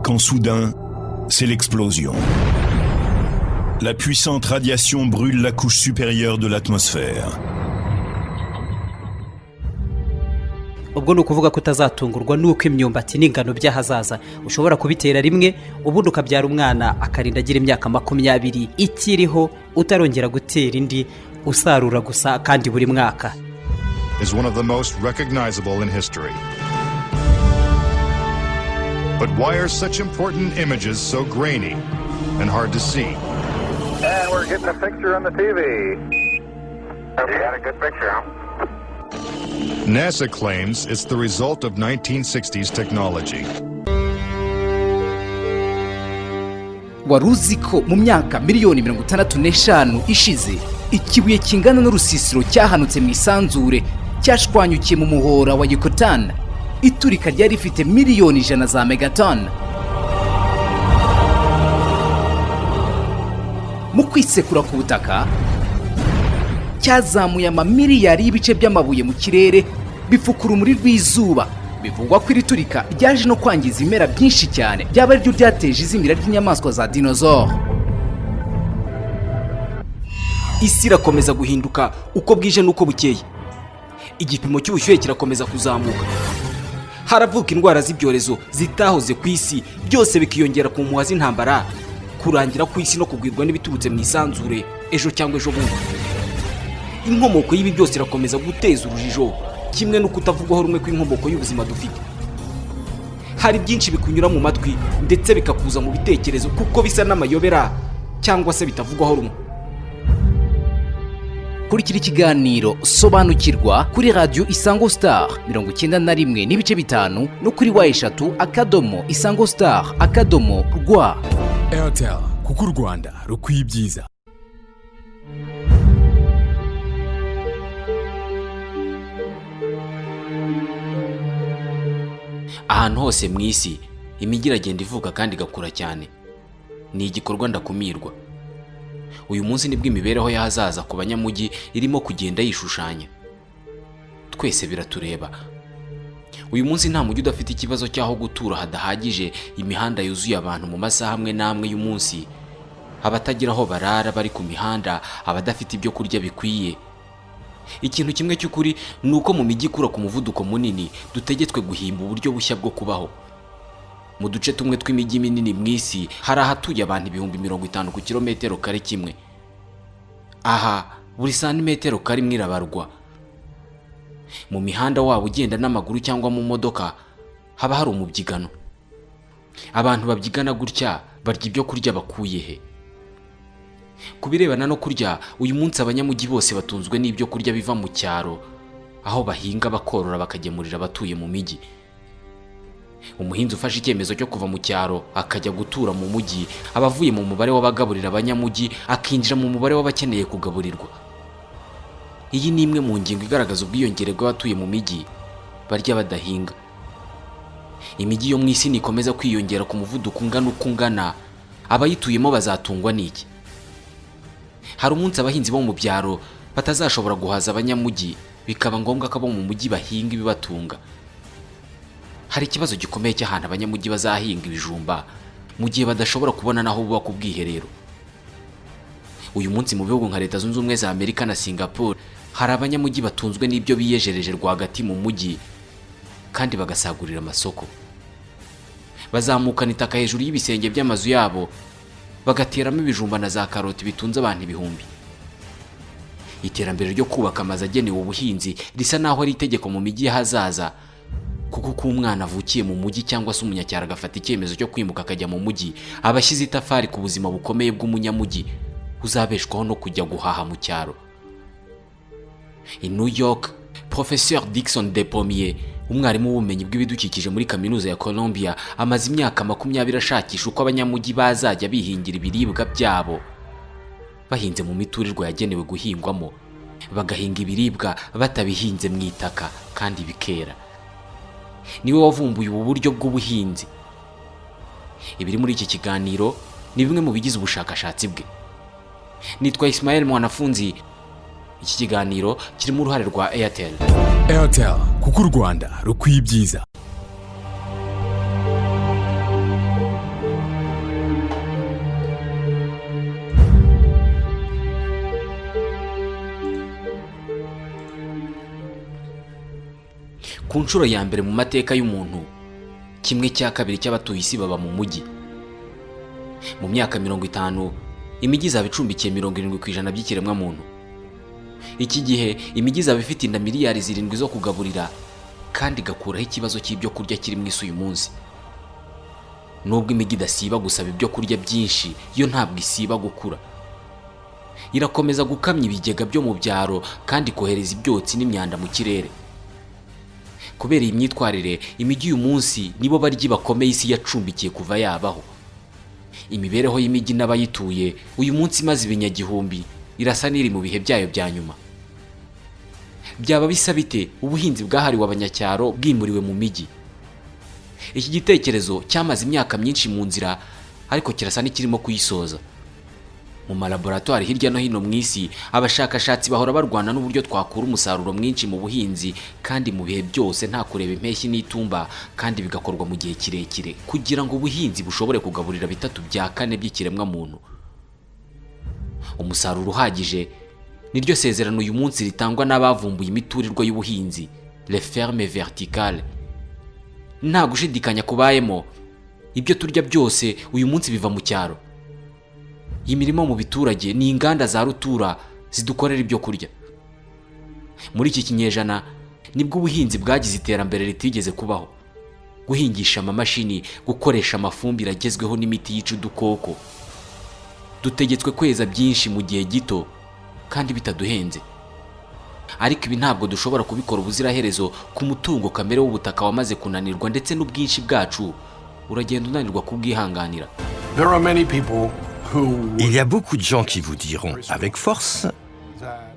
quand soudain, c'est l'explosion. La puissante radiation brûle la couche supérieure de l'atmosphère. ubwo ni ukuvuga ko utazatungurwa nuko imyumbati n'ingano by'ahazaza ushobora kubitera rimwe ubundi ukabyara umwana akarinda agira imyaka 20 ikiriho utarongera gutera indi usarura gusa kandi buri mwaka. Is one of the most recognizable in history. But why are such important images so grainy and hard to see? And we're getting a picture on the TV. You got a good picture, huh? NASA claims it's the result of 1960s technology. Waruzi ko mu myaka miliyoni 65 ishize ikibuye kingana n'urusisiro cyahanutse mu isanzure cyashwanyukiye mu muhora wa Yucatan. Iturika ryari rifite miliyoni 100 za megaton. Mu kwisekura ku butaka cyazamuye amamiliyari y'ibice by'amabuye mu kirere bifukura umuri rw'izuba. Bivugwa ko iriturika ryaje no kwangiza imera byinshi cyane byaba ryo ryateje izimira ry'inyamaswa za dinosaure. Isi irakomeza guhinduka uko bwije nuko bukeye. Igipimo cy'ubushyuhe kirakomeza kuzamuka. Haravuka indwara z'ibyorezo zitahoze ku isi, byose bikiyongera ku muhazi intambara, kurangira ku isi no kugwirwa n'ibiturutse mu isanzure ejo cyangwa ejo bundi. Inkomoko y'ibi byose irakomeza guteza urujijo, kimwe no kutavugwaho rumwe kw'inkomoko y'ubuzima dufite. Hari byinshi bikunyura mu matwi ndetse bikakuza mu bitekerezo kuko bisa n'amayobera cyangwa se bitavugwaho rumwe. Kurikira ikiganiro sobanukirwa kuri radio Isango Star 91.5 no kuri wa#isangostar.rwa. Airtel kuko u Rwanda rukwiye ibyiza. Ahantu hose mu isi imijyi iragenda ivuka kandi igakura cyane. Ni igikorwa ndakumirwa. Uyu munsi nibwo imibereho y'ahazaza ku banyamujyi irimo kugenda yishushanya. Twese biratureba. Uyu munsi nta mujyi udafite ikibazo cyaho gutura hadahagije, imihanda yuzuye abantu mu masaha amwe n'amwe y'umunsi, abatagira aho barara bari ku mihanda, abadafite ibyo kurya bikwiye. Ikintu kimwe cy'ukuri nuko mu mijyi ikura ku muvuduko munini dutegetswe guhimba uburyo bushya bwo kubaho. Mu duce tumwe tw'imijyi minini mu isi hari ahatuye abantu 50,000 ku kilometero kare kimwe. Aha buri santimetero kare imwe irabarwa. Mu mihanda waba ugenda n'amaguru cyangwa mu modoka haba hari umubyigano. Abantu babyigana gutya barya ibyo kurya bakuye he? Kubirebana no kurya, uyu munsi abanyamujyi bose batunzwe n'ibyo kurya biva mu cyaro, aho bahinga bakorora bakagemurira abatuye mu mijyi. Umuhinzi ufashe icyemezo cyo kuva mu cyaro akajya gutura mu mujyi, abavuye mu mubare w'abagaburira abanyamujyi akinjira mu mubare w'abakeneye kugaburirwa. Iyi ni imwe mu ngingo igaragaza ubwiyongere bw'abatuye mu mijyi barya badahinga. Imijyi yo mu isi nikomeza kwiyongera ku muvuduko ungana uko ungana, abayituyemo bazatungwa n'iki? Hari umunsi abahinzi bo mu byaro batazashobora guhaza abanyamujyi, bikaba ngombwa ko abo mu mujyi bahinga ibibatunga. Hari ikibazo gikomeye cy'ahantu abanyamujyi bazahinga ibijumba mu gihe badashobora kubona naho buba ku bwiherero. Uyu munsi mu bihugu nka Leta Zunze Ubumwe za Amerika na Singapore hari abanyamujyi batunzwe n'ibyo biyejereje rwagati mu mujyi kandi bagasagurira amasoko. Bazamukana itaka hejuru y'ibisenge by'amazu yabo bagateramo ibijumba na za karoti bitunze abantu ibihumbi. Iterambere ryo kubaka amazu agenewe ubuhinzi risa naho ari itegeko mu mijyi y'ahazaza, kuko ko umwana avukiye mu mujyi cyangwa se umunyacyaro agafata icyemezo cyo kwimuka akajya mu mujyi, abashyize itafari ku buzima bukomeye bw'umunyamujyi uzabeshwaho no kujya guhaha mu cyaro. I New York, Professeur Dickson Depomier, umwarimu w'ubumenyi bw'ibidukikije muri kaminuza ya Columbia, amaze imyaka 20 ashakisha uko abanyamujyi bazajya bihingira ibiribwa byabo. Bahinze mu miturirwa yagenewe guhingwamo, bagahinga ibiribwa batabihinze mu itaka kandi bikera. Niwe wavumbuye ubu buryo bw'ubuhinzi. Ibiri muri iki kiganiro ni bimwe mu bigize ubushakashatsi bwe. Nitwa Ismael Mwanafunzi. Iki kiganiro kirimo uruhare rwa Airtel. Airtel kuko u Rwanda rukwiye ibyiza. ku nshuro ya mbere mu mateka y'umuntu 1/2 cy'abatuye isi baba mu mujyi. Mu myaka 50 imijyi izaba icumbikiye 70% by'ikiremwa muntu. Iki gihe imijyi izaba ifite inda miliyari 7 zo kugaburira kandi gakuraho ikibazo cy'ibyo kurya kiri mu isi uyu munsi. Nubwo imijyi idasiba gusaba ibyo kurya byinshi, yo ntabwo isiba gukura. Irakomeza gukamya ibigega byo mu byaro kandi kohereza ibyotsi n'imyanda mu kirere. Kubera iyi myitwarire, imijyi uyu munsi nibo baryi bakomeye isi yacumbikiye kuva yabaho. Imibereho y'imijyi n'abayituye uyu munsi maze ibinyagihumbi irasa n'iri mu bihe byayo bya nyuma. Byaba bisa bite ubuhinzi bwahariwe abanyacyaro bwimuriwe mu mijyi? Iki gitekerezo cyamaze imyaka myinshi mu nzira, ariko kirasa n'ikirimo kuyisoza. Mu malaboratoire hirya no hino mu isi, abashakashatsi bahora barwana n'uburyo twakura umusaruro mwinshi mu buhinzi kandi mu bihe byose nta kureba impeshyi n'itumba, kandi bigakorwa mu gihe kirekire kugira ngo ubuhinzi bushobore kugaburira 3/4 by'ikiremwa muntu. Umusaruro uhagije niryo sezerano uyu munsi ritangwa n'abavumbuye imiturirwa y'ubuhinzi, les fermes verticales. Nta gushidikanya kubayemo, ibyo turya byose uyu munsi biva mu cyaro. Imirimo mu biturage ni inganda za rutura zidukorera ibyo kurya. Muri iki kinyejana nibwo ubuhinzi bwagize iterambere ritigeze kubaho. Guhingisha amamashini, gukoresha amafumbire agezweho n'imiti yica udukoko. Dutegetswe kweza byinshi mu gihe gito kandi bitaduhenze. Ariko ibi ntabwo dushobora kubikora ubuziraherezo ku mutungo kamere w'ubutaka wamaze kunanirwa, ndetse n'ubwinshi bwacu uragenda unanirwa kubwihanganira. Il y a beaucoup de gens qui vous diront avec force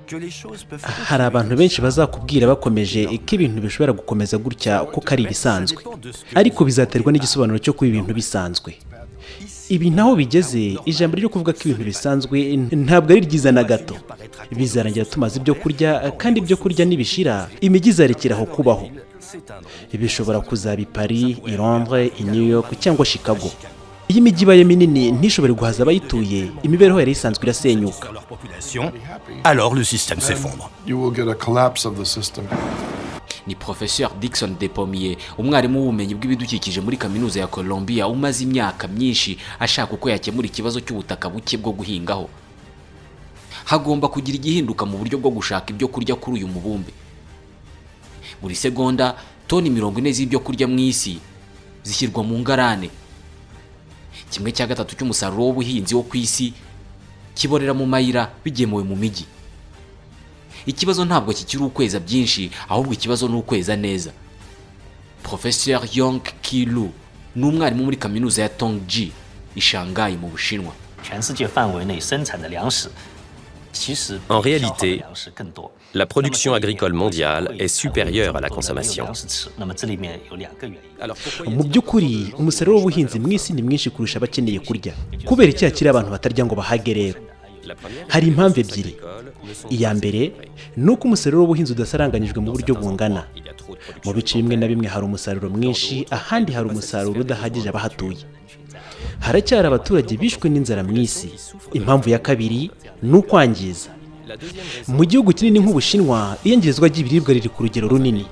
que les choses peuvent... Hari abantu benshi bazakubwira bakomeje ko ibintu bishobora gukomeza gutya ko ari ibisanzwe, ariko bizaterwa n'igisobanuro cyo kuba ibintu bisanzwe. Ibi naho bigeze, ijambo ryo kuvuga ko ibintu bisanzwe ntabwo ari ryiza na gato. Bizarangira tumaze ibyo kurya, kandi ibyo kurya nibishira imijyi izarekeraho kubaho. Bishobora kuzaba i Paris, i Londres, i New York cyangwa Chicago. Iyi mijyi ibaye minini ntishobore guhaza abayituye, imibereho yari isanzwe irasenyuka. Alors le système s'effondre. Ni Professeur Dickson Despommier, umwarimu w'ubumenyi bw'ibidukikije muri kaminuza ya Columbia, umaze imyaka myinshi ashaka uko yakemura ikibazo cy'ubutaka buke bwo guhingaho. Hagomba kugira igihinduka mu buryo bwo gushaka ibyo kurya kuri uyu mubumbe. Buri segonda toni 40 z'ibyo kurya mu isi zishyirwa mu ngarane. 1/3 cy'umusaruro w'ubuhinzi wo ku isi kiborera mu mayira bigemuwe mu mijyi. Ikibazo ntabwo kikiri ukweza byinshi, ahubwo ikibazo ni ukweza neza. Professeur Yong Qilu ni umwarimu muri kaminuza ya Tongji i Shanghai mu Bushinwa. En réalité, la production agricole mondiale est supérieure à la consommation. Mu by'ukuri umusaruro w'ubuhinzi mu isi ni mwinshi kurusha abakeneye kurya. Kubera iki hakiri abantu batarya ngo bahage rero? Hari impamvu ebyiri. Iya mbere ni uko umusaruro w'ubuhinzi udasaranganyijwe mu buryo bungana. Mu bice bimwe na bimwe hari umusaruro mwinshi, ahandi hari umusaruro udahagije abahatuye. Haracyari abaturage bishwe n'inzara mu isi. Impamvu ya kabiri ni ukwangiza. Mu gihugu kinini nk'Ubushinwa, iyangirizwa ry'ibiribwa riri ku rugero runini.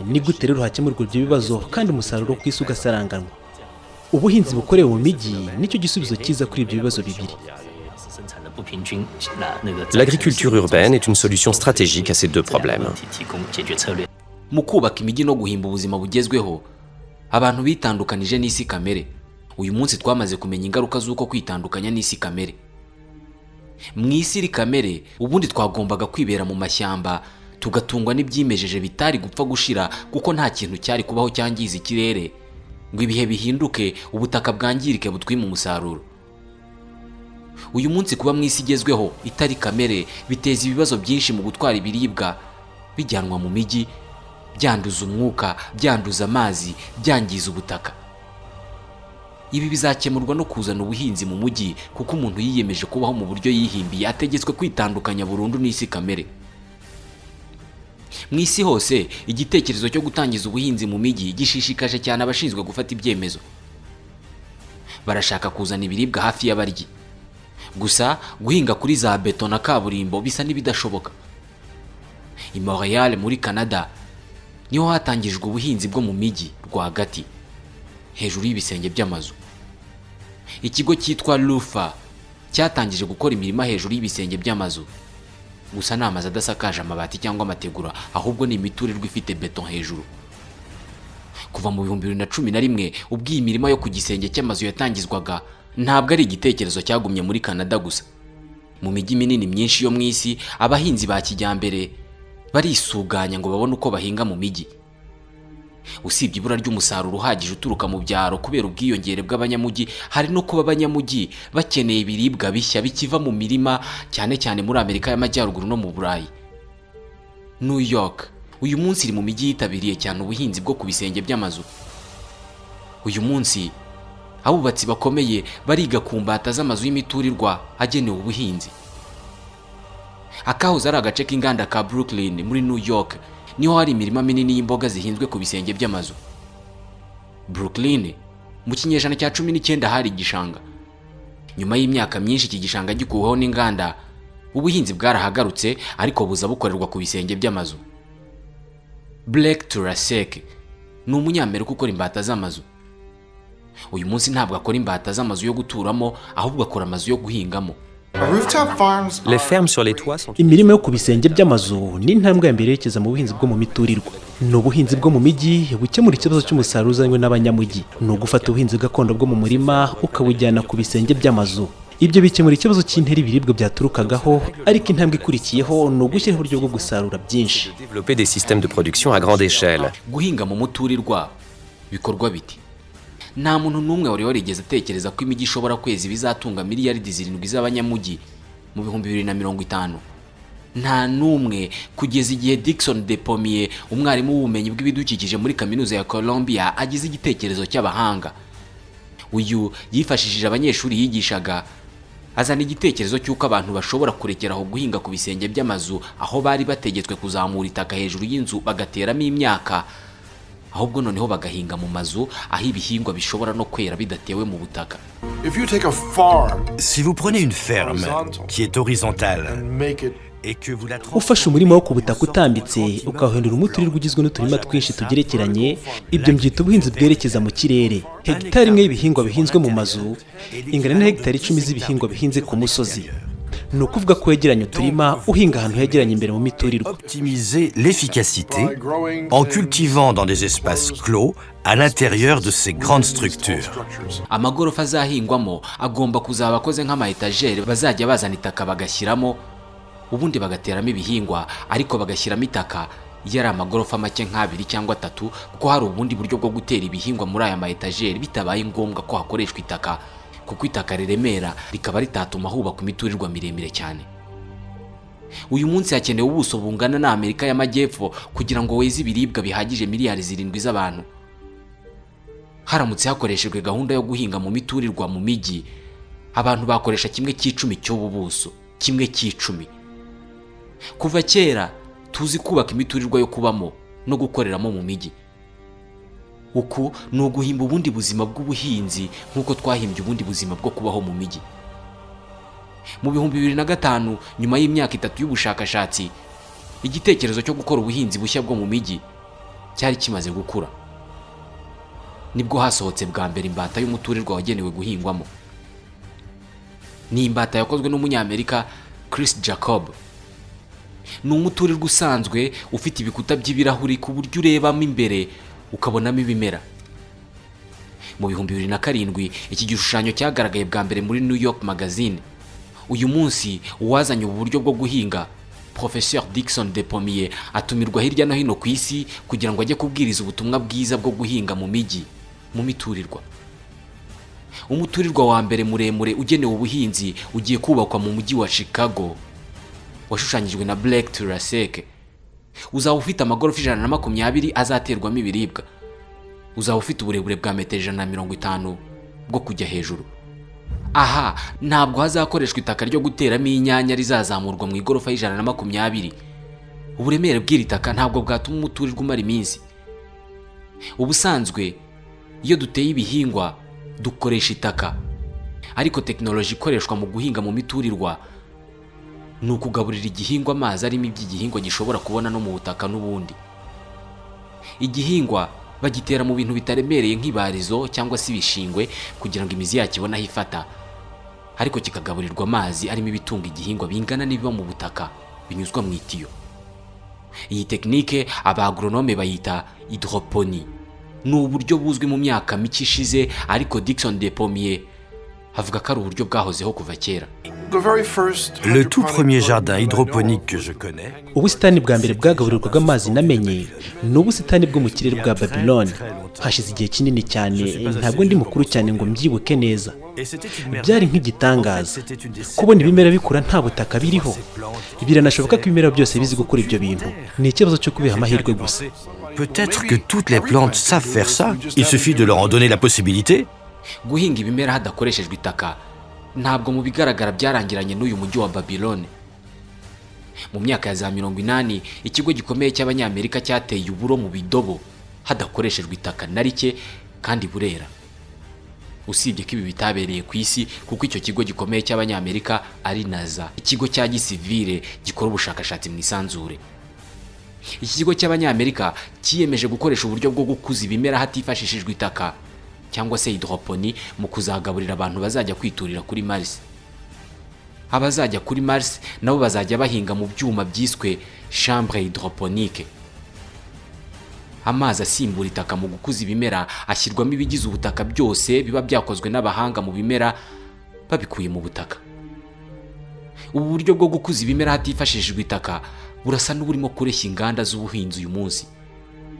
Ni gute rero hakemurwa ibyo bibazo kandi umusaruro ku isi ugasaranganwa? Ubuhinzi bukorewe mu mijyi nicyo gisubizo cyiza kuri ibyo bibazo bibiri. L'agriculture urbaine est une solution stratégique à ces deux problèmes. Mu kubaka imijyi no guhimba ubuzima bugezweho, abantu bitandukanije n'isi kamere. Uyu munsi twamaze kumenya ingaruka z'uko kwitandukanya n'isi kamere. Mu isi iri kamere, ubundi twagombaga kwibera mu mashyamba, tugatungwa n'ibyimejeje bitari gupfa gushira, kuko nta kintu cyari kubaho cyangiza ikirere ngo ibihe bihinduke, ubutaka bwangirike butwime umusaruro. Uyu munsi kuba mu isi igezweho itari kamere biteza ibibazo byinshi mu gutwara ibiribwa bijyanwa mu mijyi, byanduza umwuka, byanduza amazi, byangiza ubutaka. Ibi bizakemurwa no kuzana ubuhinzi mu mujyi, kuko umuntu yiyemeje kubaho mu buryo yihimbiye, ategetswe kwitandukanya burundu n'isi kamere. Mu isi hose, igitekerezo cyo gutangiza ubuhinzi mu mijyi gishishikaje cyane abashinzwe gufata ibyemezo. Barashaka kuzana ibiribwa hafi y'abaryi. Gusa guhinga kuri za beto na kaburimbo bisa n'ibidashoboka. I Montreal muri Canada, niho hatangijwe ubuhinzi bwo mu mijyi rwagati hejuru y'ibisenge by'amazu. Ikigo cyitwa Lufa cyatangije gukora imirima hejuru y'ibisenge by'amazu, gusa ni amazu adasakaje amabati cyangwa amategura, ahubwo ni imiturirwa ifite beton hejuru. Kuva mu 2011 ubwo iyi mirima yo ku gisenge cy'amazu yatangizwaga, ntabwo ari igitekerezo cyagumye muri Canada gusa. Mu mijyi minini myinshi yo mu isi, abahinzi ba kijyambere barisuganya ngo babone uko bahinga mu mijyi. Usibye ibura ry'umusaruro uhagije uturuka mu byaro kubera ubwiyongere bw'abanyamujyi, hari no kuba abanyamujyi bakeneye ibiribwa bishya bikiva mu mirima, cyane cyane muri Amerika y'Amajyaruguru no mu Burayi. New York uyu munsi iri mu mijyi yitabiriye cyane ubuhinzi bwo ku bisenge by'amazu. Uyu munsi abubatsi bakomeye bariga ku mbata z'amazu y'imiturirwa agenewe ubuhinzi. Akahoze ari agace k'inganda ka Brooklyn muri New York niho hari imirima minini y'imboga zihinzwe ku bisenge by'amazu. Brooklyn mu kinyejana cya 19 hari igishanga. Nyuma y'imyaka myinshi iki gishanga gikuweho n'inganda, ubuhinzi bwarahagarutse ariko buza bukorerwa ku bisenge by'amazu. Blake Turasek ni umunyamerika ukora imbata z'amazu. Uyu munsi ntabwo akora imbata z'amazu yo guturamo, ahubwo akora amazu yo guhingamo. Les fermes sur les toits sont... Imirima yo ku bisenge by'amazu ni intambwe ya mbere yerekeza mu buhinzi bwo mu miturirwa. Ni ubuhinzi bwo mu mijyi bukemura ikibazo cy'umusaruro uzanywe n'abanyamujyi. Ni ugufata ubuhinzi gakondo bwo mu murima ukabujyana ku bisenge by'amazu. Ibyo bikemura ikibazo cy'intera ibiribwa byaturukagaho, ariko intambwe ikurikiyeho ni ugushyiraho uburyo bwo gusarura byinshi. Développer des systèmes de production à grande échelle. Guhinga mu muturirwa bikorwa biti. Nta muntu n'umwe wari warigeze atekereza ko imijyi ishobora kwezi bizatunga miliyaridi 7 z'abanyamujyi mu 2050. Nta n'umwe kugeza igihe Dickson Depomier, umwarimu w'ubumenyi bw'ibidukikije muri kaminuza ya Columbia, agize igitekerezo cy'abahanga. Uyu yifashishije abanyeshuri yigishaga, azana igitekerezo cy'uko abantu bashobora kurekeraho guhinga ku bisenge by'amazu aho bari bategetswe kuzamura itaka hejuru y'inzu bagateramo imyaka, ahubwo noneho bagahinga mu mazu aho ibihingwa bishobora no kwera bidatewe mu butaka. Si vous prenez une ferme qui est horizontale et que vous la ufashe umurima wo ku butaka utambitse ukawuhindura umuturirwa ugizwe n'uturima twinshi tugerekeranye, ibyo mbyita ubuhinzi bwerekeza mu kirere. Hegitari imwe y'ibihingwa bihinzwe mu mazu ingana na hegitari 10 z'ibihingwa bihinze ku musozi. Ni ukuvuga ko wegeranya uturima uhinga ahantu hegeranye imbere mu miturirwa. optimiser l'efficacité en cultivant dans des espaces clos à l'intérieur de ces grandes structures. Amagorofa azahingwamo agomba kuzaba akoze nk'ama-etagere bazajya bazana itaka bagashyiramo, ubundi bagateramo ibihingwa, ariko bagashyiramo itaka iyo ari amagorofa make nk'abiri cyangwa 3, kuko hari ubundi buryo bwo gutera ibihingwa muri aya ma-etagere bitabaye ngombwa ko hakoreshwa itaka, kuko itaka riremera rikaba ritatuma hubakwa imiturirwa miremire cyane. Uyu munsi hakenewe ubuso bungana na Amerika y'Amajyepfo kugira ngo weze ibiribwa bihagije miliyari 7 z'abantu. Haramutse hakoreshejwe gahunda yo guhinga mu miturirwa mu mijyi, abantu bakoresha 1/10 cy'ubu buso, 1/10. Kuva kera tuzi kubaka imiturirwa yo kubamo no gukoreramo mu mijyi. Uku ni uguhimba ubundi buzima bw'ubuhinzi nk'uko twahimbye ubundi buzima bwo kubaho mu mijyi. Mu 2005, nyuma y'imyaka 3 y'ubushakashatsi, igitekerezo cyo gukora ubuhinzi bushya bwo mu mijyi cyari kimaze gukura. Nibwo hasohotse bwa mbere imbata y'umuturirwa wagenewe guhingwamo. Ni imbata yakozwe n'umunyamerika Chris Jacob. Ni umuturirwa usanzwe ufite ibikuta by'ibirahuri ku buryo urebamo imbere ukabonamo ibimera. Mu 2007 iki gishushanyo cyagaragaye bwa mbere muri New York Magazine. Uyu munsi uwazanye ubu buryo bwo guhinga, Professeur Dickson Depomier, atumirwa hirya no hino ku isi kugira ngo ajye kubwiriza ubutumwa bwiza bwo guhinga mu mijyi, mu miturirwa. Umuturirwa wa mbere muremure ugenewe ubuhinzi ugiye kubakwa mu mujyi wa Chicago, washushanyijwe na Blake Turasek. Uzaba ufite amagorofa 120 azaterwamo ibiribwa. Uzaba ufite uburebure bwa metero 150 bwo kujya hejuru. Aha ntabwo hazakoreshwa itaka ryo guteramo inyanya rizazamurwa mu igorofa y'120. Uburemere bw'iri taka ntabwo bwatuma umuturirwa umara iminsi. Ubusanzwe iyo duteye ibihingwa dukoresha itaka, ariko teknoloji ikoreshwa mu guhinga mu miturirwa ni ukugaburira igihingwa amazi arimo iby'igihingwa gishobora kubona no mu butaka n'ubundi. igihingwa bagitera mu bintu bitaremereye nk'ibarizo cyangwa se ibishingwe kugira ngo imizi yacyo ibone aho ifata, ariko kikagaburirwa amazi arimo ibitunga igihingwa bingana n'ibiba mu butaka binyuzwa mu itiyo. Iyi tekinike abagronome bayita hydroponie. Ni uburyo buzwi mu myaka mike ishize, ariko Dickson Depomier avuga ko ari uburyo bwahozeho kuva kera. Le tout premier jardin hydroponique que je connais. Ubusitani bwa mbere bwagaburirwaga amazi namenye ni ubusitani bwo mu kirere bwa Babylone. Hashize igihe kinini cyane, ntabwo ndi mukuru cyane ngo mbyibuke neza. Byari nk'igitangaza kubona ibimera bikura nta butaka biriho. Biranashoboka ko ibimera byose bizi gukora ibyo bintu. Ni ikibazo cyo kubiha amahirwe gusa. Peut-être que toutes les plantes savent faire ça. Il suffit de leur en donner la possibilité. Guhinga ibimera hadakoreshejwe itaka ntabwo mu bigaragara byarangiranye n'uyu mujyi wa Babylone. Mu myaka ya za 80, ikigo gikomeye cy'Abanyamerika cyateye uburo mu bidobo hadakoreshejwe itaka na rike kandi burera. Usibye ko ibi bitabereye ku isi, kuko icyo kigo gikomeye cy'Abanyamerika ari NASA, ikigo cya gisivile gikora ubushakashatsi mu isanzure. Iki kigo cy'Abanyamerika cyiyemeje gukoresha uburyo bwo gukuza ibimera hatifashishijwe itaka cyangwa se hydroponie mu kuzagaburira abantu bazajya kwiturira kuri Mars. Abazajya kuri Mars nabo bazajya bahinga mu byuma byiswe chambre hydroponique. Amazi asimbura itaka mu gukuza ibimera ashyirwamo ibigize ubutaka byose biba byakozwe n'abahanga mu bimera babikuye mu butaka. Ubu buryo bwo gukuza ibimera hatifashishijwe itaka burasa n'uburimo kureshya inganda z'ubuhinzi uyu munsi.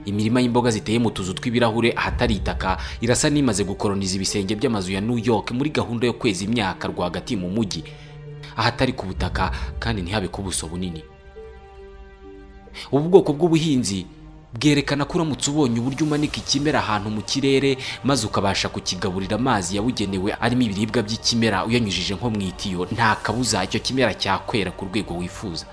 Imirima y'imboga ziteye mu tuzu tw'ibirahure ahatari itaka irasa n'imaze gukoroniza ibisenge by'amazu ya New York muri gahunda yo kweza imyaka rwagati mu mujyi ahatari ku butaka kandi ntihabe ku buso bunini. Ubu bwoko bw'ubuhinzi bwerekana ko uramutse ubonye uburyo umanika ikimera ahantu mu kirere maze ukabasha kukigaburira amazi yabugenewe arimo ibiribwa by'ikimera uyanyujije nko mu itiyo, nta kabuza icyo kimera cyakwera ku rwego wifuza.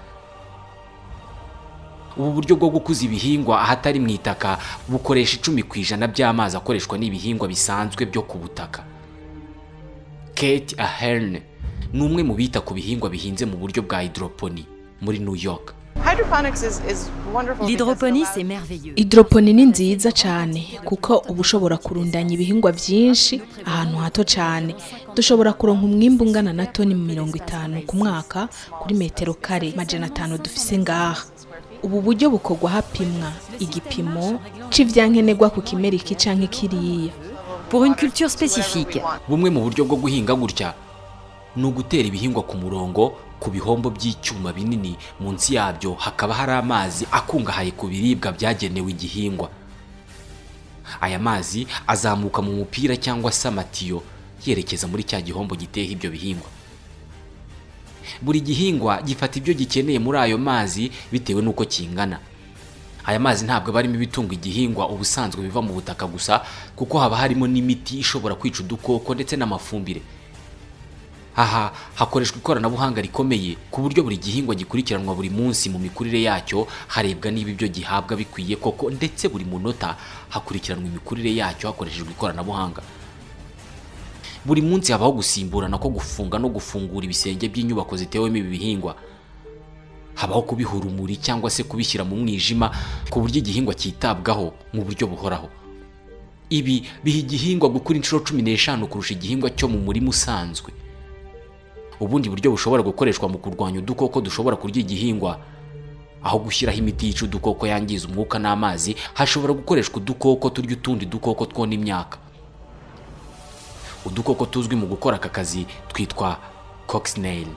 Ubu buryo bwo gukuza ibihingwa ahatari mu itaka bukoresha 10% by'amazi akoreshwa n'ibihingwa bisanzwe byo ku butaka. Kate Ahern ni umwe mu bita ku bihingwa bihinze mu buryo bwa hydroponie muri New York. L'hydroponie c'est merveilleux. Hydroponie ni nziza cyane kuko uba ushobora kurundanya ibihingwa byinshi ahantu hato cyane. Dushobora kuronka umwimbu ungana na toni 50 ku mwaka kuri metero kare 500 dufise ngaha. Ubu buryo bukorwa hapimwa igipimo c'ivyankenerwa ku kimera iki canke kiriya. Pour une culture spécifique. Bumwe mu buryo bwo guhinga gutya ni ugutera ibihingwa ku murongo ku bihombo by'icyuma binini, munsi yabyo hakaba hari amazi akungahaye ku biribwa byagenewe igihingwa. Aya mazi azamuka mu mupira cyangwa se amatiyo yerekeza muri cya gihombo giteyeho ibyo bihingwa. Buri gihingwa gifata ibyo gikeneye muri ayo mazi bitewe n'uko kingana. Aya mazi ntabwo barimo ibitunga igihingwa ubusanzwe biva mu butaka gusa, kuko haba harimo n'imiti ishobora kwica udukoko ndetse n'amafumbire. Aha hakoreshwa ikoranabuhanga rikomeye ku buryo buri gihingwa gikurikiranwa buri munsi mu mikurire yacyo, harebwa niba ibyo gihabwa bikwiye koko, ndetse buri munota hakurikiranwa imikurire yacyo hakoreshejwe ikoranabuhanga. Buri munsi habaho gusimburana ko gufunga no gufungura ibisenge by'inyubako zitewemo ibi bihingwa. Habaho kubiha urumuri cyangwa se kubishyira mu mwijima ku buryo igihingwa cyitabwaho mu buryo buhoraho. Ibi biha igihingwa gukura inshuro 15 kurusha igihingwa cyo mu murima usanzwe. Ubundi buryo bushobora gukoreshwa mu kurwanya udukoko dushobora kurya igihingwa, aho gushyiraho imiti yica udukoko yangiza umwuka n'amazi, hashobora gukoreshwa udukoko turya utundi dukoko twona imyaka. Udukoko tuzwi mu gukora aka kazi twitwa coccinelle.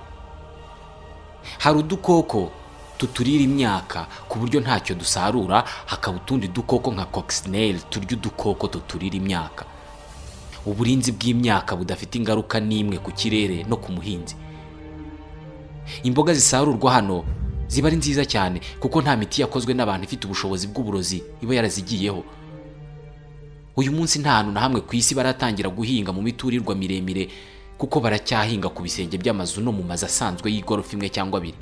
Hari udukoko tuturira imyaka ku buryo ntacyo dusarura, hakaba utundi dukoko nka coccinelle turya udukoko tuturira imyaka. Uburinzi bw'imyaka budafite ingaruka n'imwe ku kirere no ku muhinzi. Imboga zisarurwa hano ziba ari nziza cyane kuko nta miti yakozwe n'abantu ifite ubushobozi bw'uburozi iba yarazigiyeho. Uyu munsi nta hantu na hamwe ku isi baratangira guhinga mu miturirwa miremire, kuko baracyahinga ku bisenge by'amazu no mu mazu asanzwe y'igorofa imwe cyangwa abiri.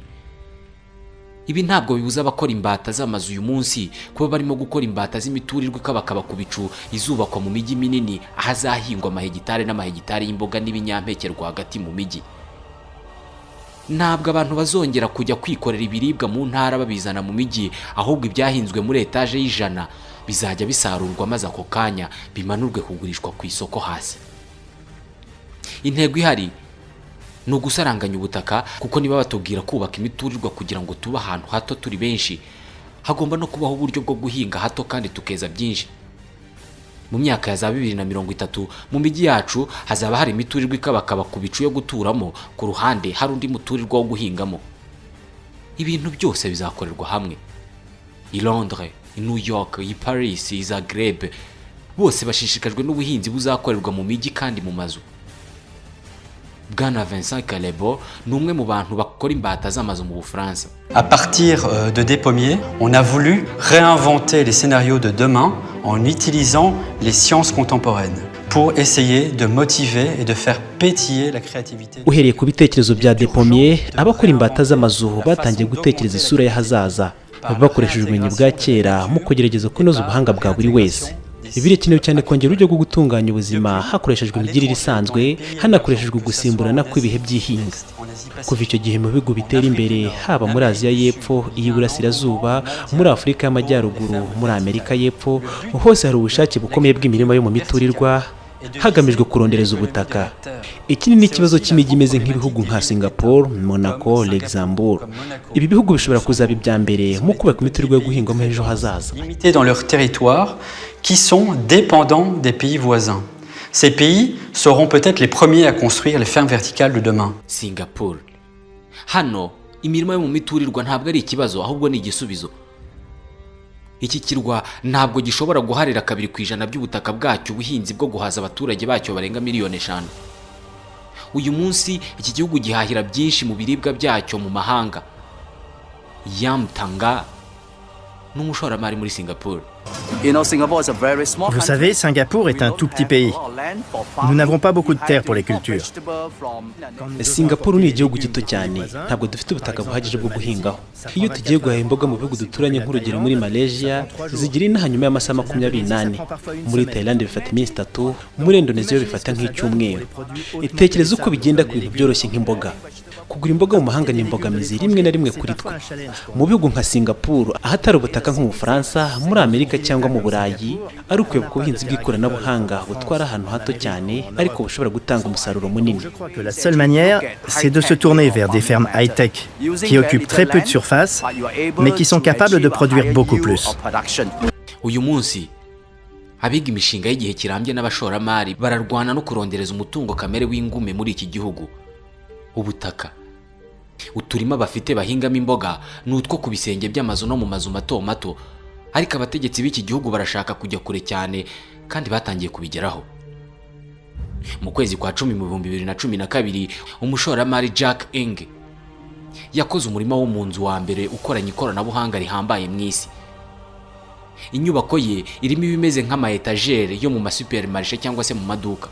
Ibi ntabwo bibuza abakora imbata z'amazu uyu munsi kuba barimo gukora imbata z'imiturirwa ikabakaba ku bicu izubakwa mu mijyi minini, ahazahingwa amahegitare n'amahegitare y'imboga n'ibinyampeke rwagati mu mijyi. ntabwo abantu bazongera kujya kwikorera ibiribwa mu ntara babizana mu mijyi, ahubwo ibyahinzwe muri etaje y'100 bizajya bisarurwa maze ako kanya bimanurwe kugurishwa ku isoko hasi. Intego ihari ni ugusaranganya ubutaka, kuko niba batubwira kubaka imiturirwa kugira ngo tuba ahantu hato turi benshi, hagomba no kubaho uburyo bwo guhinga hato kandi tukeza byinshi. Mu myaka ya za 2030 mu mijyi yacu hazaba hari imiturirwa ikabakaba ku bicu yo guturamo, ku ruhande hari undi muturirwa wo guhingamo. Ibintu byose bizakorerwa hamwe. I Londres, i New York, i Paris, i Zagreb, bose bashishikajwe n'ubuhinzi buzakorerwa mu mijyi kandi mu mazu. Bwana Vincent Calebo ni umwe mu bantu bakora imbata z'amazu mu Bufaransa. À partir de des pommiers, on a voulu réinventer les scénarios de demain en utilisant les sciences contemporaines pour essayer de motiver et de faire pétiller la créativité. Uhereye ku bitekerezo bya des pommiers, abakora imbata z'amazu batangiye gutekereza isura y'ahazaza, bakoresheje ubumenyi bwa kera mu kugerageza kunoza ubuhanga bwa buri wese. Birakenewe cyane kongera uburyo bwo gutunganya ubuzima hakoreshejwe imigirire isanzwe, hanakoreshejwe gusimburana kw'ibihe by'ihinga. Kuva icyo gihe mu bihugu bitera imbere, haba muri Aziya y'Epfo, iy'Iburasirazuba, muri Afurika y'Amajyaruguru, muri Amerika y'Epfo, hose hari ubushake bukomeye bw'imirimo yo mu miturirwa hagamijwe kurondereza ubutaka. Ikindi ni ikibazo cy'imijyi imeze nk'ibihugu nka Singapore, Monaco, Luxembourg. Ibi bihugu bishobora kuzaba ibya mbere mu kubaka imiturirwa yo guhingwamo ejo hazaza. Limité dans leur territoire, qui sont dépendants des pays voisins. Ces pays seront peut-être les premiers à construire les fermes verticales de demain. Singapore. Hano imirimo yo mu miturirwa ntabwo ari ikibazo, ahubwo ni igisubizo. Iki kirwa ntabwo gishobora guharira 2% by'ubutaka bwacyo ubuhinzi bwo guhaza abaturage bacyo barenga 5 miliyoni. Uyu munsi iki gihugu gihahira byinshi mu biribwa byacyo mu mahanga. Yam Tanga n'umushoramari muri Singapore. Vous savez, Singapour est un tout petit pays. Nous n'avons pas beaucoup de terre pour les cultures. Singapore ni igihugu gito cyane, ntabwo dufite ubutaka buhagije bwo guhingaho. Iyo tugiye guhaha imboga mu bihugu duturanye nk'urugero muri Malaysia, zigira inaha nyuma y'amasaha 28. Muri Thailand bifata iminsi 3, muri Indonesia bifata nk'icyumweru. Itekereza uko bigenda ku bintu byoroshye nk'imboga. Kugura imboga mu mahanga ni imbogamizi rimwe na rimwe kuri twe. Mu bihugu nka Singapore, ahatari ubutaka nko mu Faransa, muri Amerika cyangwa mu Burayi, ari ukuyoboka ubuhinzi bw'ikoranabuhanga butwara ahantu hato cyane ariko bushobora gutanga umusaruro munini. La seule manière, c'est de se tourner vers des fermes high-tech qui occupent très peu de surface, mais qui sont capables de produire beaucoup plus. Uyu munsi abiga imishinga y'igihe kirambye n'abashoramari bararwana no kurondereza umutungo kamere w'ingume muri iki gihugu. Ubutaka uturima bafite bahingamo imboga n'utwo ku bisenge by'amazu no mu mazu mato mato, ariko abategetsi b'iki gihugu barashaka kujya kure cyane kandi batangiye kubigeraho. Mu kwezi kwa 10 mu 2012 umushoramari Jack Eng yakoze umurima wo mu nzu wa mbere ukoranye ikoranabuhanga rihambaye mu isi. Inyubako ye irimo ibimeze nk'ama etagere yo mu masupermarché cyangwa se mu maduka.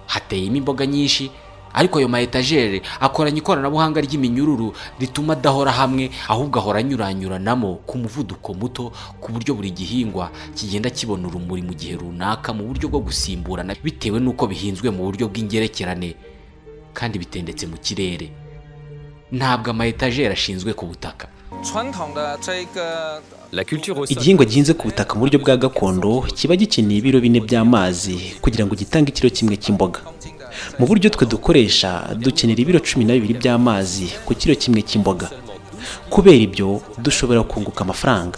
Hateyemo imboga nyinshi, ariko ayo ma etagere akoranye ikoranabuhanga ry'iminyururu rituma adahora hamwe, ahubwo ahora anyuranyuranamo ku muvuduko muto, ku buryo buri gihingwa kigenda kibona urumuri mu gihe runaka mu buryo bwo gusimburana bitewe n'uko bihinzwe mu buryo bw'ingerekerane kandi bitendetse mu kirere. Ntabwo ama etagere ashinzwe ku butaka. Igihingwa gihinze ku butaka mu buryo bwa gakondo kiba gikeneye ibiro 4 by'amazi kugira ngo gitange ikiro kimwe cy'imboga. Mu buryo twe dukoresha dukenera ibiro 12 by'amazi ku kiro kimwe cy'imboga. Kubera ibyo dushobora kunguka amafaranga.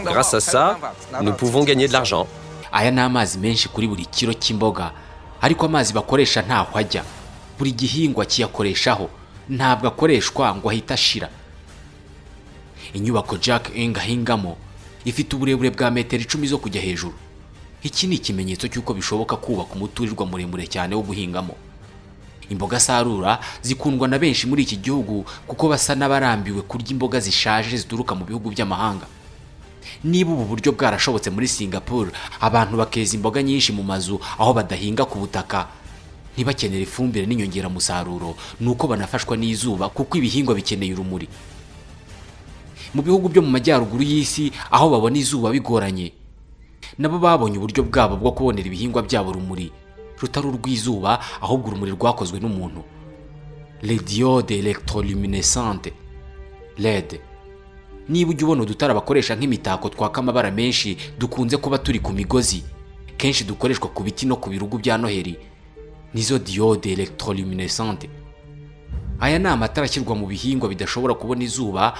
Grâce à ça, nous pouvons gagner de l'argent. Aya ni amazi menshi kuri buri kiro cy'imboga, ariko amazi bakoresha ntaho ajya. Buri gihingwa kiyakoreshaho, ntabwo akoreshwa ngo ahita ashira. Inyubako Jack Eng ahingamo ifite uburebure bwa metero 10 zo kujya hejuru. Iki ni ikimenyetso cy'uko bishoboka kubaka umuturirwa muremure cyane wo guhingamo. Imboga sarura zikundwa na benshi muri iki gihugu kuko basa n'abarambiwe kurya imboga zishaje zituruka mu bihugu by'amahanga. Niba ubu buryo bwarashobotse muri Singapore, abantu bakeza imboga nyinshi mu mazu aho badahinga ku butaka, ntibakenera ifumbire n'inyongera musaruro, nuko banafashwa n'izuba kuko ibihingwa bikeneye urumuri. Mu bihugu byo mu majyaruguru y'isi aho babona izuba bigoranye, nabo babonye uburyo bwabo bwo kubonera ibihingwa byabo urumuri rutari urw'izuba, ahubwo urumuri rwakozwe n'umuntu les diodes electroluminescentes LED. Niba ujya ubona udutara bakoresha nk'imitako twaka amabara menshi dukunze kuba turi ku migozi, kenshi dukoreshwa ku biti no ku birugu bya Noheli, nizo diode electroluminescente. Aya ni amatara ashyirwa mu bihingwa bidashobora kubona izuba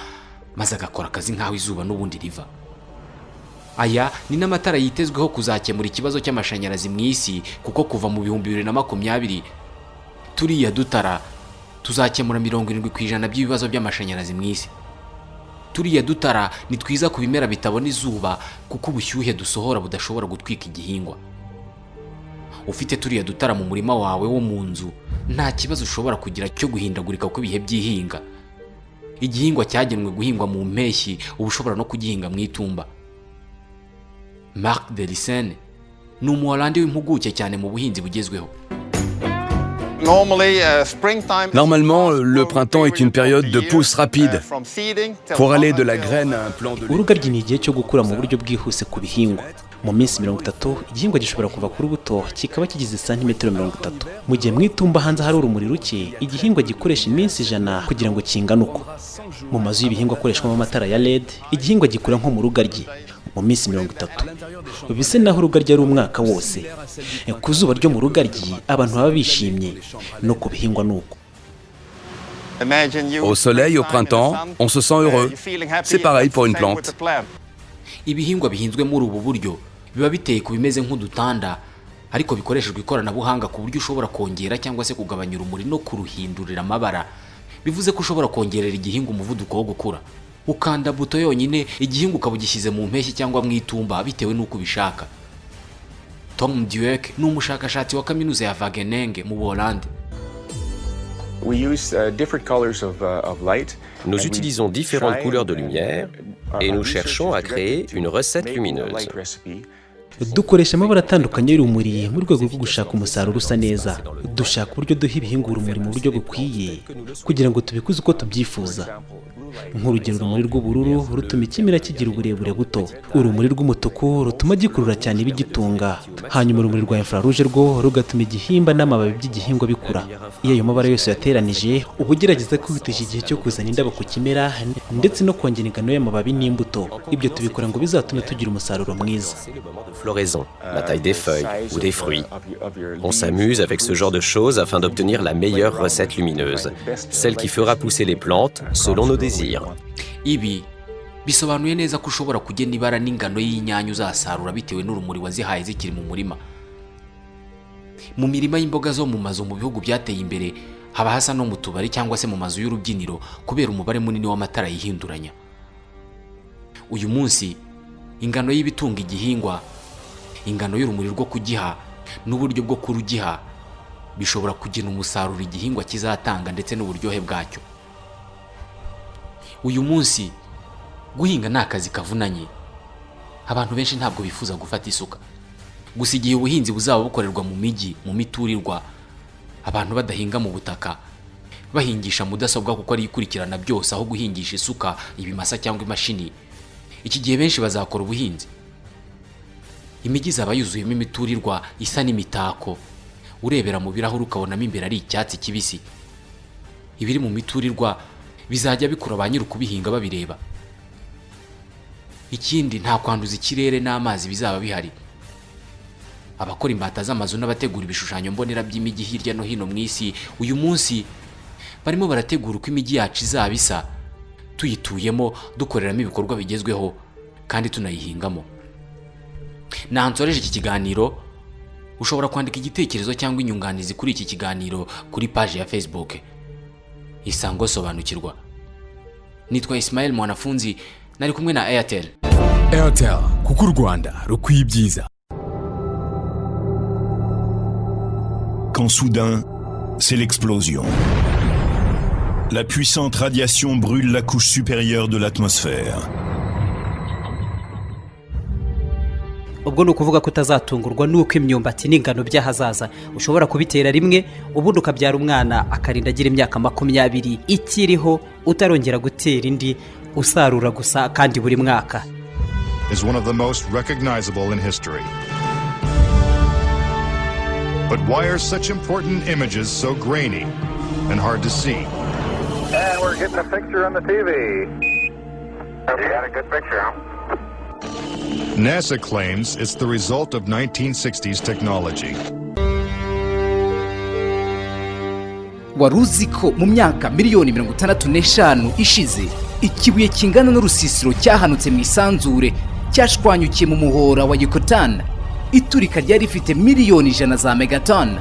maze agakora akazi nk'aho izuba n'ubundi riva. Aya ni n'amatara yitezweho kuzakemura ikibazo cy'amashanyarazi mu isi, kuko kuva mu 2020 turiya dutara tuzakemura 70% by'ibibazo by'amashanyarazi mu isi. Turiya dutara ni twiza ku bimera bitabona izuba, kuko ubushyuhe dusohora budashobora gutwika igihingwa. Ufite turiya dutara mu murima wawe wo mu nzu, nta kibazo ushobora kugira cyo guhindagurika kw'ibihe by'ihinga. Igihingwa cyagenwe guhingwa mu mpeshyi uba ushobora no kugihinga mu itumba. Marc Delisene ni umuholandi w'impuguke cyane mu buhinzi bugezweho. Normalement, le printemps est une période de pousse rapide pour aller de la graine à un plant de... Urugaryi ni igihe cyo gukura mu buryo bwihuse ku bihingwa. Mu minsi 30 igihingwa gishobora kuva ku rubuto kikaba kigize santimetero 30. Mu gihe mu itumba hanze hari urumuri ruke, igihingwa gikoresha iminsi 100 kugira ngo kingane uko. Mu mazu y'ibihingwa akoreshwamo amatara ya LED, igihingwa gikura nko mu rugaryi mu minsi 30. Bise naho urugaryi ari umwaka wose. Ku zuba ryo mu rugaryi abantu baba bishimye, no ku bihingwa nuko. Au soleil, au printemps, on se sent heureux. C'est pareil pour une plante. Ibihingwa bihinzwe muri ubu buryo biba biteye ku bimeze nk'udutanda, ariko bikoreshejwe ikoranabuhanga ku buryo ushobora kongera cyangwa se kugabanya urumuri no kuruhindurira amabara. Bivuze ko ushobora kongerera igihingwa umuvuduko wo gukura. Ukanda buto yonyine igihingwa ukaba ugishyize mu mpeshyi cyangwa mu itumba bitewe n'uko ubishaka. Tom Dweck ni umushakashatsi wa kaminuza ya Wageningen mu Buholandi. Nous utilisons différentes couleurs de lumière et nous cherchons à créer une recette lumineuse. Dukoresha amabara atandukanye y'urumuri mu rwego rwo gushaka umusaruro usa neza. Dushaka uburyo duha ibihingwa urumuri mu buryo bukwiye kugira ngo tubikuze uko tubyifuza. Nk'urugero, urumuri rw'ubururu rutuma ikimera kigira uburebure buto, urumuri rw'umutuku rutuma gikurura cyane ibigitunga, hanyuma urumuri rwa infrarouge rwo rugatuma igihimba n'amababi by'igihingwa bikura. Iyo ayo mabara yose yateranije, uba ugerageza kwihutisha igihe cyo kuzana indabo ku kimera ndetse no kongera ingano y'amababi n'imbuto. Ibyo tubikora ngo bizatume tugira umusaruro mwiza. Floraison, la taille des feuilles ou des fruits. On s'amuse avec ce genre de choses afin d'obtenir la meilleure recette lumineuse, celle qui fera pousser les plantes selon nos désirs. Ibi bisobanuye neza ko ushobora kugena ibara n'ingano y'inyanya uzasarura bitewe n'urumuri wazihaye zikiri mu murima. Mu mirima y'imboga zo mu mazu mu bihugu byateye imbere haba hasa no mu tubari cyangwa se mu mazu y'urubyiniro kubera umubare munini w'amatara yihinduranya. Uyu munsi ingano y'ibitunga igihingwa, ingano y'urumuri rwo kugiha n'uburyo bwo kurugiha bishobora kugena umusaruro igihingwa kizatanga ndetse n'uburyohe bwacyo. Uyu munsi guhinga ni akazi kavunanye. Abantu benshi ntabwo bifuza gufata isuka. Gusa igihe ubuhinzi buzaba bukorerwa mu mijyi, mu miturirwa, abantu badahinga mu butaka, bahingisha mudasobwa kuko ari ikurikirana byose aho guhingisha isuka, ibimasa cyangwa imashini, iki gihe benshi bazakora ubuhinzi. Imijyi izaba yuzuyemo imiturirwa isa n'imitako. Urebera mu birahuri ukabonamo imbere ari icyatsi kibisi. Ibiri mu miturirwa bizajya bikura ba nyiri kubihinga babireba. Ikindi, nta kwanduza ikirere n'amazi bizaba bihari. Abakora imbata z'amazu n'abategura ibishushanyo mbonera by'imijyi hirya no hino mu isi uyu munsi barimo barategura uko imijyi yacu izaba isa, tuyituyemo, dukoreramo ibikorwa bigezweho kandi tunayihingamo. Nansoreje iki kiganiro. Ushobora kwandika igitekerezo cyangwa inyunganizi kuri iki kiganiro kuri page ya Facebook Isango Sobanukirwa. Nitwa Ismael Mwanafunzi, nari kumwe na Airtel. Airtel, kuko u Rwanda rukwiye ibyiza. Quand soudain, c'est l'explosion. La puissante radiation brûle la couche supérieure de l'atmosphère. Ubwo ni ukuvuga ko utazatungurwa n'uko imyumbati n'ingano by'ahazaza ushobora kubitera rimwe ubundi ukabyara umwana akarinda agira imyaka 20 ikiriho, utarongera gutera indi, usarura gusa kandi buri mwaka. Is one of the most recognizable in history. But why are such important images so grainy? and hard to see. And we're getting a picture on the TV. You got a good picture, huh? NASA claims it's the result of 1960s technology. wari uzi ko mu myaka miliyoni 65 ishize ikibuye kingana n'urusisiro cyahanutse mu isanzure cyashwanyukiye mu muhora wa Yucatan? Iturika ryari rifite miliyoni 100 za megaton.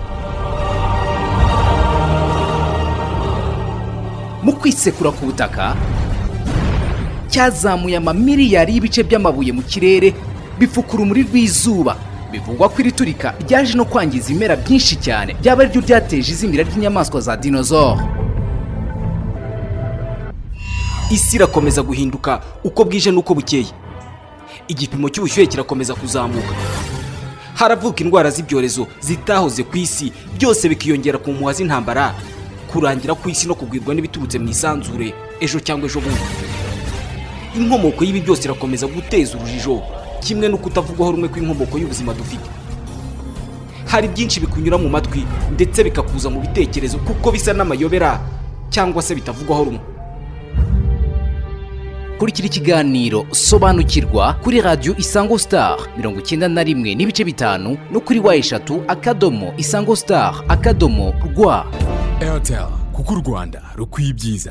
Mu kwisekura ku butaka cyazamuye amamiliyari y'ibice by'amabuye mu kirere bifukura umuri rw'izuba. Bivugwa ko iri turika ryaje no kwangiza ibimera byinshi cyane, byaba ari byo byateje izimira ry'inyamaswa za dinosaure. Isi irakomeza guhinduka uko bwije n'uko bukeye. Igipimo cy'ubushyuhe kirakomeza kuzamuka. Haravuka indwara z'ibyorezo zitahoze ku isi, byose bikiyongera ku mpuha z'intambara, kurangira ku isi no kugwirwa n'ibiturutse mu isanzure ejo cyangwa ejo bundi. Inkomoko y'ibi byose irakomeza guteza urujijo, kimwe no kutavugwaho rumwe kw'inkomoko y'ubuzima dufite. Hari byinshi bikunyura mu matwi ndetse bikakuza mu bitekerezo kuko bisa n'amayobera cyangwa se bitavugwaho rumwe. Kurikira ikiganiro Sobanukirwa kuri Radio Isango Star 91.5 no kuri wa3.isangostar.rwa. Airtel, kuko u Rwanda rukwiye ibyiza.